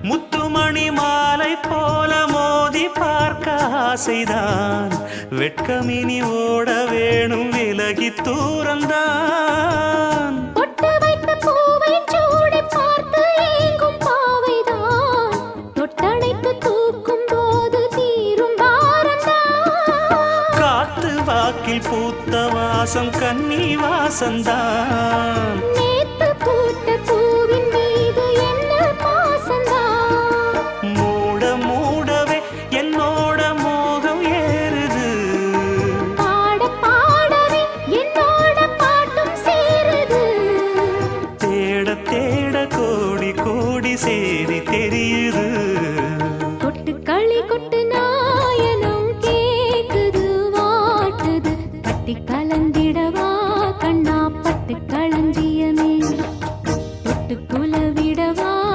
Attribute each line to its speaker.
Speaker 1: முத்துமணி மாலை போல மோதி பார்க்க ஆசைதான். வெட்கமினி ஓட வேணும் விலகி தூரந்தான்.
Speaker 2: பொட்டு வைத்த பூவை சூடி பார்த்து ஏங்கும் பாவைதான். தொட்டணைத்து தூக்கும் போது தீரும் பாரந்தான்.
Speaker 1: காத்து வாக்கில் பூத்த வாசம் கன்னி வாசந்தான்.
Speaker 2: நேத்து பூத்த பூவின் மீது என்ன பாசந்தான்.
Speaker 1: மூட மூடவே என்னோட மோகம் ஏறுது.
Speaker 2: பாட பாடவே என்னோட பாட்டும் சேருது.
Speaker 1: தேட தேட கோடி கோடி சேரி தெரியுது.
Speaker 2: கொட்டு களி கொட்டு